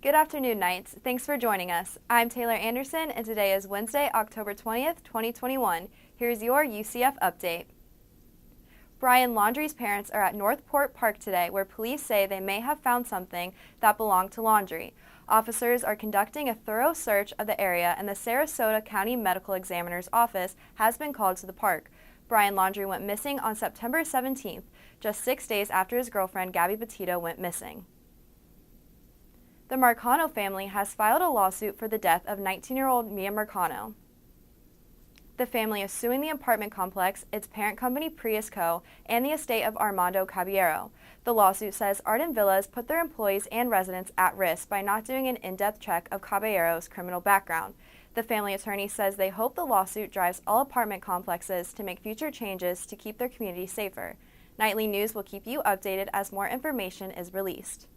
Good afternoon, Knights. Thanks for joining us. I'm Taylor Anderson, and today is Wednesday, October 20th, 2021. Here's your UCF update. Brian Laundrie's parents are at Northport Park today, where police say they may have found something that belonged to Laundrie. Officers are conducting a thorough search of the area, and the Sarasota County Medical Examiner's office has been called to the park. Brian Laundrie went missing on September 17th, just 6 days after his girlfriend, GABBY PETITO, went missing. The MARCANO family has filed a lawsuit for the death of 19-year-old Mia MARCANO. The family is suing the apartment complex, its parent company Prius Co., and the estate of Armando Caballero. The lawsuit says Arden Villas put their employees and residents at risk by not doing an in-depth check of Caballero's criminal background. The family attorney says they hope the lawsuit drives all apartment complexes to make future changes to keep their community safer. Nightly News will keep you updated as more information is released.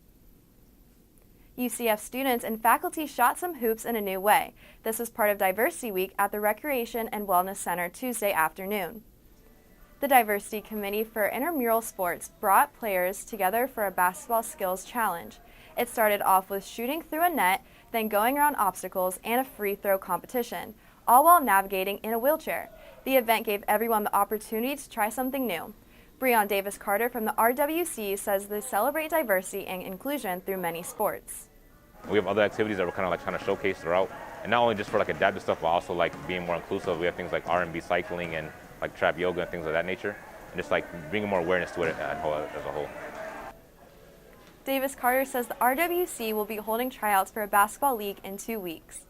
UCF students and faculty shot some hoops in a new way. This was part of Diversity Week at the Recreation and Wellness Center Tuesday afternoon. The Diversity Committee for Intramural Sports brought players together for a basketball skills challenge. It started off with shooting through a net, then going around obstacles and a free throw competition, all while navigating in a wheelchair. The event gave everyone the opportunity to try something new. Breon Davis-Carter from the RWC says they celebrate diversity and inclusion through many sports. We have other activities that we're kind of trying to showcase throughout, and not only just for adaptive stuff, but also being more inclusive. We have things like R&B cycling and trap yoga and things of that nature, and just bringing more awareness to it as a whole. Davis-Carter says the RWC will be holding tryouts for a basketball league in 2 weeks.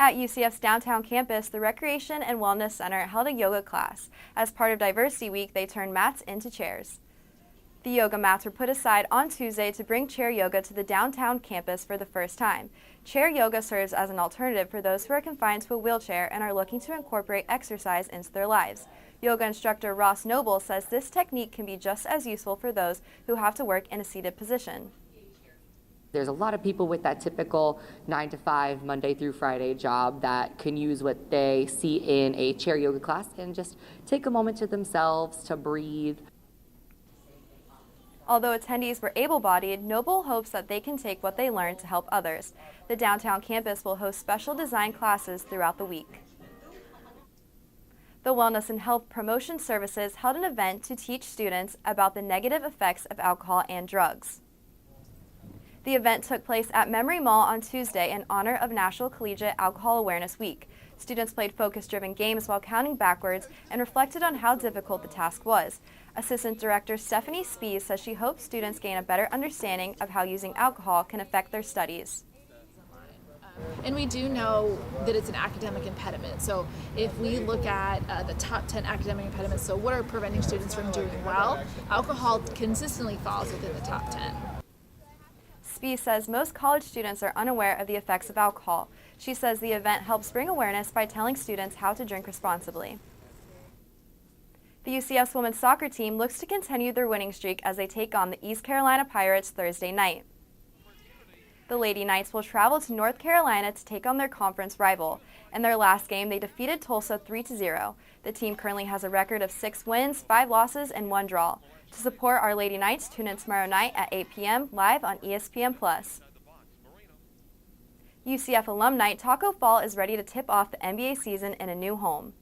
At UCF's downtown campus, the Recreation and Wellness Center held a yoga class. As part of Diversity Week, they turned mats into chairs. The yoga mats were put aside on Tuesday to bring chair yoga to the downtown campus for the first time. Chair yoga serves as an alternative for those who are confined to a wheelchair and are looking to incorporate exercise into their lives. Yoga instructor Ross Noble says this technique can be just as useful for those who have to work in a seated position. There's a lot of people with that typical 9 to 5, Monday through Friday job that can use what they see in a chair yoga class and just take a moment to themselves to breathe. Although attendees were able-bodied, Noble hopes that they can take what they learned to help others. The downtown campus will host special design classes throughout the week. The Wellness and Health Promotion Services held an event to teach students about the negative effects of alcohol and drugs. The event took place at Memory Mall on Tuesday in honor of National Collegiate Alcohol Awareness Week. Students played focus-driven games while counting backwards and reflected on how difficult the task was. Assistant Director Stephanie SPIES says she hopes students gain a better understanding of how using alcohol can affect their studies. And we do know that it's an academic impediment. So if we look at the top 10 academic impediments, so what are preventing students from doing well, alcohol consistently falls within the top 10. SPIES says most college students are unaware of the effects of alcohol. She says the event helps bring awareness by telling students how to drink responsibly. The UCF's women's soccer team looks to continue their winning streak as they take on the East Carolina Pirates Thursday night. The Lady Knights will travel to North Carolina to take on their conference rival. In their last game, they defeated Tulsa 3-0. The team currently has a record of 6 wins, 5 losses, and 1 draw. To support our Lady Knights, tune in tomorrow night at 8 p.m. live on ESPN+. UCF alum night TACKO Fall is ready to tip off the NBA season in a new home.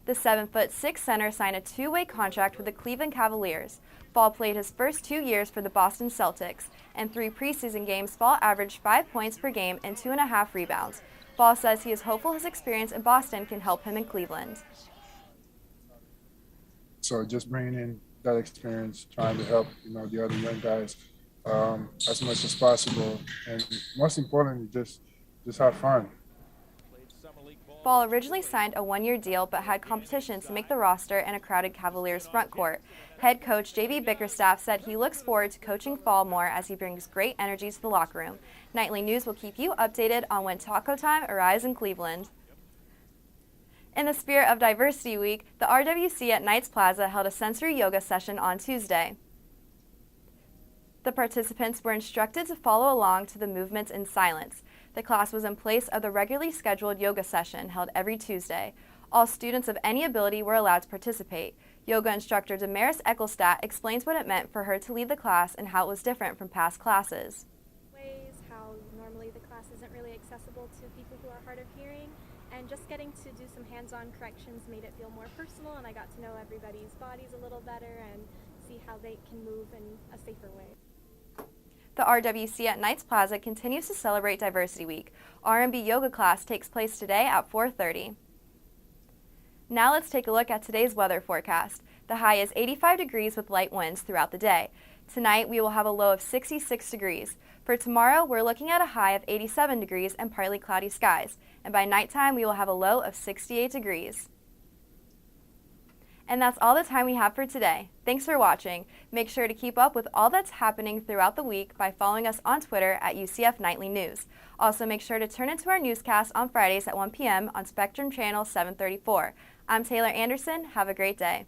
The 7'6" center signed a 2-way contract with the Cleveland Cavaliers. Fall played his first 2 years for the Boston Celtics. In 3 preseason games, Fall averaged 5 points per game and 2.5 rebounds. Fall says he is hopeful his experience in Boston can help him in Cleveland. So just bringing in that experience, trying to help the other young guys as much as possible, and most importantly, just have fun. Fall originally signed a 1-year deal but had competition to make the roster in a crowded Cavaliers front court. Head coach J.V. Bickerstaff said he looks forward to coaching Fall more as he brings great energy to the locker room. Nightly News will keep you updated on when taco time arrives in Cleveland. In the spirit of Diversity Week, the RWC at Knights Plaza held a sensory yoga session on Tuesday. The participants were instructed to follow along to the movements in silence. The class was in place of the regularly scheduled yoga session held every Tuesday. All students of any ability were allowed to participate. Yoga instructor Demaris Ecklestat explains what it meant for her to lead the class and how it was different from past classes. How normally the class isn't really accessible to people who are hard of hearing, and just getting to do some hands-on corrections made it feel more personal, and I got to know everybody's bodies a little better and see how they can move in a safer way. The RWC at Knights Plaza continues to celebrate Diversity Week. R&B yoga class takes place today at 4:30. Now let's take a look at today's weather forecast. The high is 85 degrees with light winds throughout the day. Tonight we will have a low of 66 degrees. For tomorrow, we're looking at a high of 87 degrees and partly cloudy skies. And by nighttime, we will have a low of 68 degrees. And that's all the time we have for today. Thanks for watching. Make sure to keep up with all that's happening throughout the week by following us on Twitter at UCF Knightly News. Also, make sure to turn into our newscast on Fridays at 1 p.m. on Spectrum Channel 734. I'm Taylor Anderson. Have a great day.